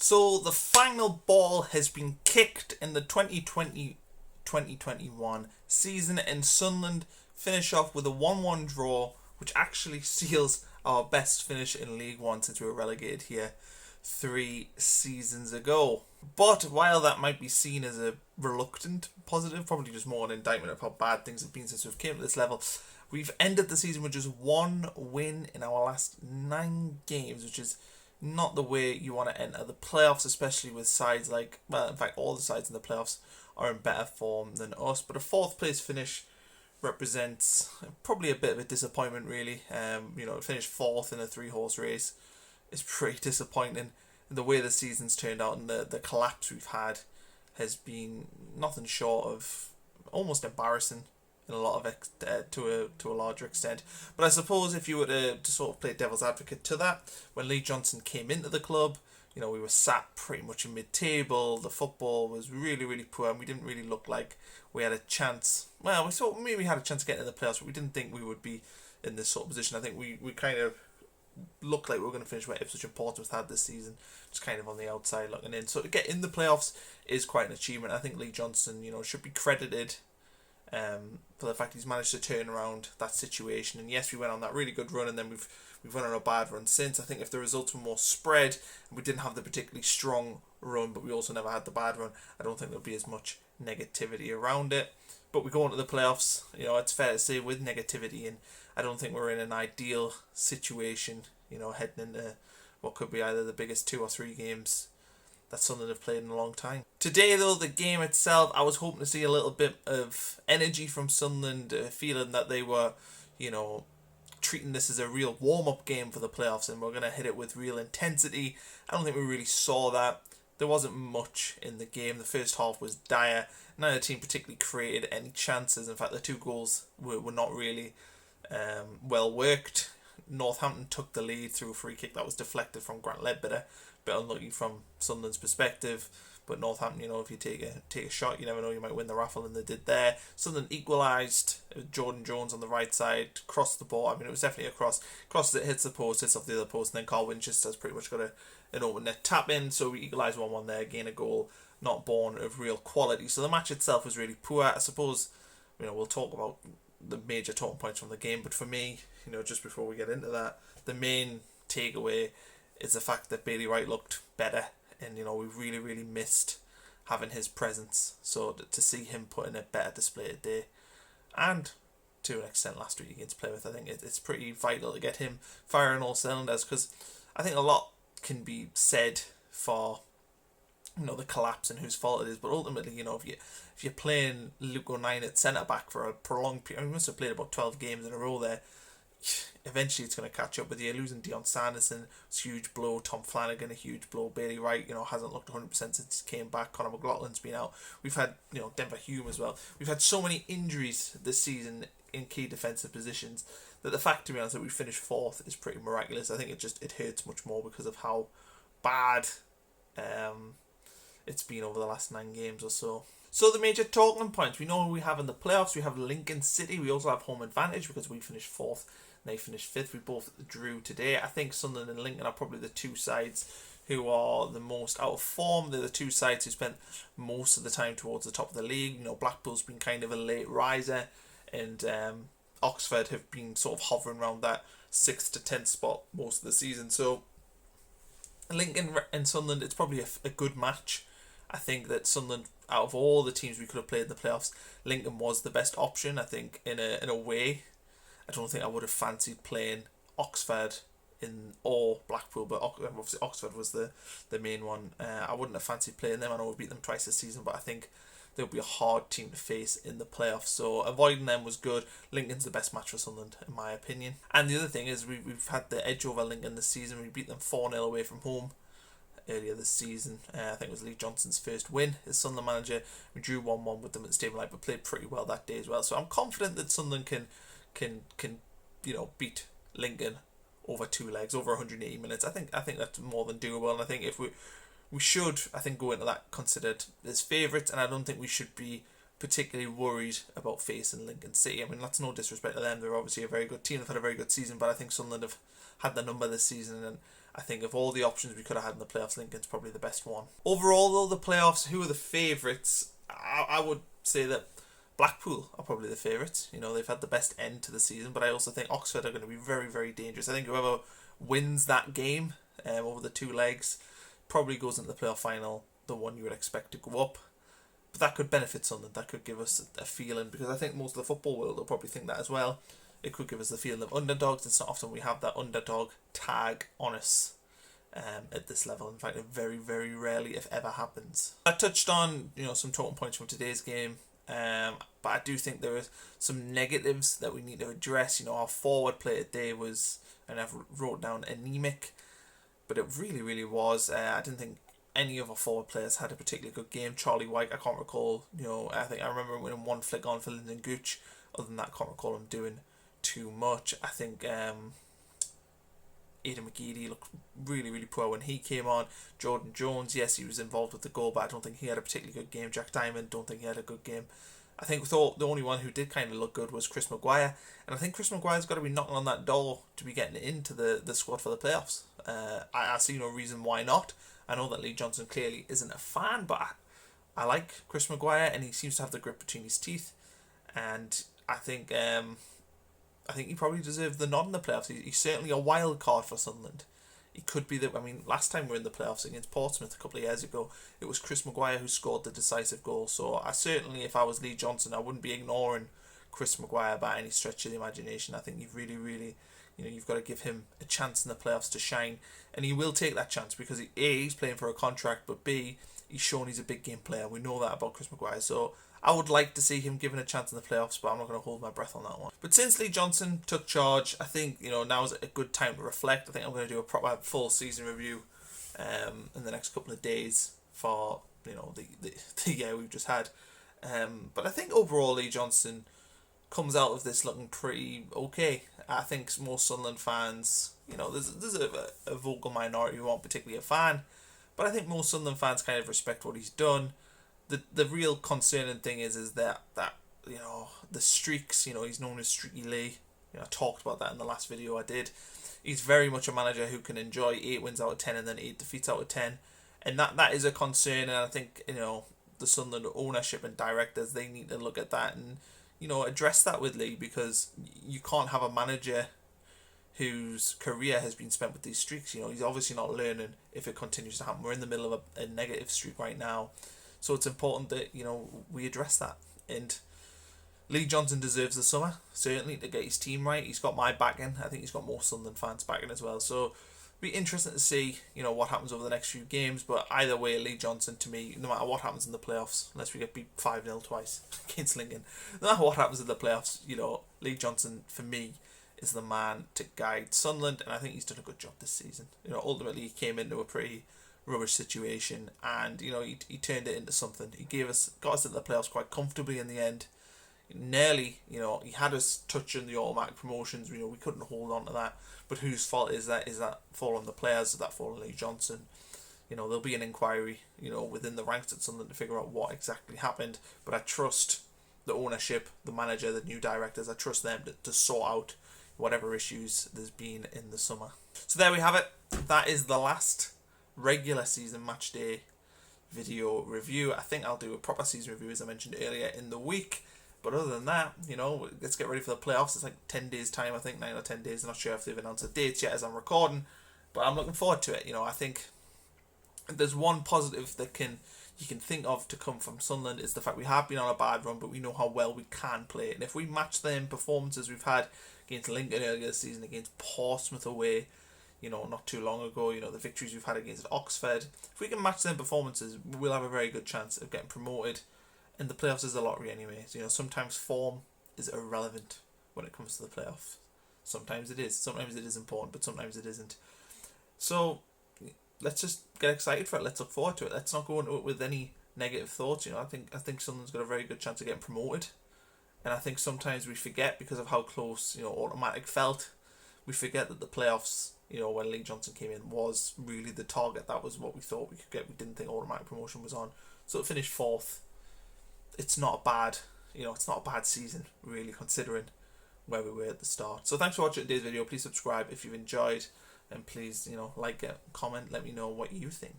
So the final ball has been kicked in the 2020-2021 season, and Sunderland finish off with a 1-1 draw, which actually seals our best finish in League One since we were relegated here 3 seasons ago. But while that might be seen as a reluctant positive, probably just more an indictment of how bad things have been since we've came to this level, we've ended the season with just 1 win in our last 9 games, which is not the way you want to enter the playoffs, especially with sides like, well, in fact, all the sides in the playoffs are in better form than us. But a 4th place finish represents probably a bit of a disappointment, really. To finish 4th in a 3-horse race is pretty disappointing. And the way the season's turned out and the collapse we've had has been nothing short of almost embarrassing in a lot of to a larger extent. But I suppose if you were to sort of play devil's advocate to that, when Lee Johnson came into the club, we were sat pretty much in mid-table. The football was really, really poor, and we didn't really look like we had a chance. Well, we thought maybe we had a chance to get into the playoffs, but we didn't think we would be in this sort of position. I think we kind of looked like we were going to finish where Ipswich and Portsmouth had this season, just kind of on the outside looking in. So to get in the playoffs is quite an achievement. I think Lee Johnson, should be credited for the fact he's managed to turn around that situation. And yes, we went on that really good run, and then we've went on a bad run since. I think if the results were more spread and we didn't have the particularly strong run, but we also never had the bad run, I don't think there'll be as much negativity around it. But we go into the playoffs, it's fair to say, with negativity, and I don't think we're in an ideal situation, heading into what could be either the biggest 2 or 3 games that Sunderland have played in a long time. Today, though, the game itself, I was hoping to see a little bit of energy from Sunderland, feeling that they were, treating this as a real warm-up game for the playoffs, and we're going to hit it with real intensity. I don't think we really saw that. There wasn't much in the game. The first half was dire. Neither team particularly created any chances. In fact, the 2 goals were not really well worked. Northampton took the lead through a free kick that was deflected from Grant Ledbetter. Bit unlucky from Sunderland's perspective, but Northampton, if you take a shot, you never know, you might win the raffle, and they did there. Sunderland equalised. Jordan Jones on the right side crossed the ball. I mean, it was definitely a cross. Crosses it, hits the post, hits off the other post, and then Carl Winchester's pretty much got an open net tap in. So we equalised 1-1 there. Again, a goal not born of real quality. So the match itself was really poor. I suppose, we'll talk about the major talking points from the game, but for me, just before we get into that, the main takeaway is the fact that Bailey Wright looked better, and we really, really missed having his presence. So to see him put in a better display today, and to an extent last week against Plymouth, I think it's pretty vital to get him firing all cylinders, because I think a lot can be said for the collapse and whose fault it is, but ultimately, if you're playing Luke O'Nien at centre back for a prolonged period, we must have played about 12 games in a row there. Eventually it's going to catch up with you. Losing Dion Sanderson, it's a huge blow. Tom Flanagan, a huge blow. Bailey Wright, hasn't looked 100% since he came back. Conor McLaughlin's been out. We've had, Denver Hume as well. We've had so many injuries this season in key defensive positions that the fact, to be honest, that we finished 4th is pretty miraculous. I think it hurts much more because of how bad it's been over the last 9 games or so. So the major talking points, we know who we have in the playoffs. We have Lincoln City. We also have home advantage because we finished 4th. They finished 5th. We both drew today. I think Sunderland and Lincoln are probably the 2 sides who are the most out of form. They're the 2 sides who spent most of the time towards the top of the league. Blackpool's been kind of a late riser, and Oxford have been sort of hovering around that 6th to 10th spot most of the season. So Lincoln and Sunderland, it's probably a good match. I think that Sunderland, out of all the teams we could have played in the playoffs, Lincoln was the best option. I think in a way, I don't think I would have fancied playing Oxford or Blackpool, but obviously Oxford was the main one. I wouldn't have fancied playing them. I know we beat them twice this season, but I think they'll be a hard team to face in the playoffs. So avoiding them was good. Lincoln's the best match for Sunderland, in my opinion. And the other thing is we've had the edge over Lincoln this season. We beat them 4-0 away from home earlier this season. I think it was Lee Johnson's first win as Sunderland manager. We drew 1-1 with them at the Stable Light, but played pretty well that day as well. So I'm confident that Sunderland can beat Lincoln over 2 legs, over 180 minutes. I think that's more than doable, and I think if we should, I think, go into that considered as favourites, and I don't think we should be particularly worried about facing Lincoln City. I mean, that's no disrespect to them. They're obviously a very good team. They've had a very good season, but I think Sunderland have had the number this season, and I think of all the options we could have had in the playoffs, Lincoln's probably the best one. Overall, though, the playoffs, who are the favourites? I would say that Blackpool are probably the favourites. You know, they've had the best end to the season, but I also think Oxford are going to be very, very dangerous. I think whoever wins that game over the 2 legs probably goes into the playoff final, the one you would expect to go up. But that could benefit Sunderland. That could give us a feeling, because I think most of the football world will probably think that as well. It could give us the feeling of underdogs. It's not often we have that underdog tag on us at this level. In fact, it very, very rarely, if ever, happens. I touched on some talking points from today's game, but I do think there are some negatives that we need to address. Our forward play today was, and I've wrote down, anemic, but it really, really was. I didn't think any of our forward players had a particularly good game. Charlie White, I can't recall. I think I remember winning one flick on for Lyndon Gooch. Other than that, I can't recall him doing too much. I think Aidan McGeady looked really, really poor when he came on. Jordan Jones, yes, he was involved with the goal, but I don't think he had a particularly good game. Jack Diamond, don't think he had a good game. I think the only one who did kind of look good was Chris Maguire, and I think Chris Maguire's got to be knocking on that door to be getting into the squad for the playoffs. I see no reason why not. I know that Lee Johnson clearly isn't a fan, but I like Chris Maguire, and he seems to have the grip between his teeth, and I think he probably deserves the nod in the playoffs. He's certainly a wild card for Sunderland. He could be last time we were in the playoffs against Portsmouth a couple of years ago, it was Chris Maguire who scored the decisive goal. So I certainly, if I was Lee Johnson, I wouldn't be ignoring Chris Maguire by any stretch of the imagination. I think you've really, really, you've got to give him a chance in the playoffs to shine, and he will take that chance because he's playing for a contract, but B, he's shown he's a big game player. We know that about Chris Maguire, so I would like to see him given a chance in the playoffs, but I'm not going to hold my breath on that one. But since Lee Johnson took charge, I think now is a good time to reflect. I think I'm going to do a proper full season review in the next couple of days for the year we've just had. But I think overall Lee Johnson comes out of this looking pretty okay. I think most Sunderland fans, there's a vocal minority who aren't particularly a fan, but I think most Sunderland fans kind of respect what he's done. The real concerning thing is that the streaks, he's known as Streaky Lee. I talked about that in the last video I did. He's very much a manager who can enjoy 8 wins out of 10 and then 8 defeats out of 10. And that is a concern, and I think, the Sunderland ownership and directors, they need to look at that and, address that with Lee, because you can't have a manager whose career has been spent with these streaks. He's obviously not learning if it continues to happen. We're in the middle of a negative streak right now. So it's important that, we address that. And Lee Johnson deserves the summer, certainly, to get his team right. He's got my backing. I think he's got more Sunderland fans backing as well. So it'll be interesting to see, what happens over the next few games. But either way, Lee Johnson, to me, no matter what happens in the playoffs, unless we get beat 5-0 twice against Lincoln, no matter what happens in the playoffs, Lee Johnson, for me, is the man to guide Sunderland. And I think he's done a good job this season. Ultimately, he came into a pretty rubbish situation, and he turned it into something. He got us into the playoffs quite comfortably in the end. Nearly, he had us touching the automatic promotions. We couldn't hold on to that. But whose fault is that? Is that fall on the players? Is that fall on Lee Johnson? There'll be an inquiry, within the ranks at Sunderland to figure out what exactly happened. But I trust the ownership, the manager, the new directors. I trust them to sort out whatever issues there's been in the summer. So there we have it. That is the last regular season match day video review. I think I'll do a proper season review, as I mentioned earlier, in the week. But other than that, let's get ready for the playoffs. It's like 10 days time, I think, 9 or 10 days. I'm not sure if they've announced the dates yet as I'm recording, but I'm looking forward to it. I think there's one positive that you can think of to come from Sunderland is the fact we have been on a bad run, but we know how well we can play. And if we match them performances we've had against Lincoln earlier this season, against Portsmouth away, not too long ago, the victories we've had against Oxford, if we can match them performances, we'll have a very good chance of getting promoted. And the playoffs is a lottery anyway. Sometimes form is irrelevant when it comes to the playoffs. Sometimes it is. Sometimes it is important, but sometimes it isn't. So let's just get excited for it. Let's look forward to it. Let's not go into it with any negative thoughts. I think Sunderland's got a very good chance of getting promoted. And I think sometimes we forget, because of how close, automatic felt, we forget that the playoffs, when Lee Johnson came in, was really the target. That was what we thought we could get. We didn't think automatic promotion was on. So it finished 4th. It's not a bad, it's not a bad season, really, considering where we were at the start. So thanks for watching today's video. Please subscribe if you've enjoyed. And please, like it, comment, let me know what you think.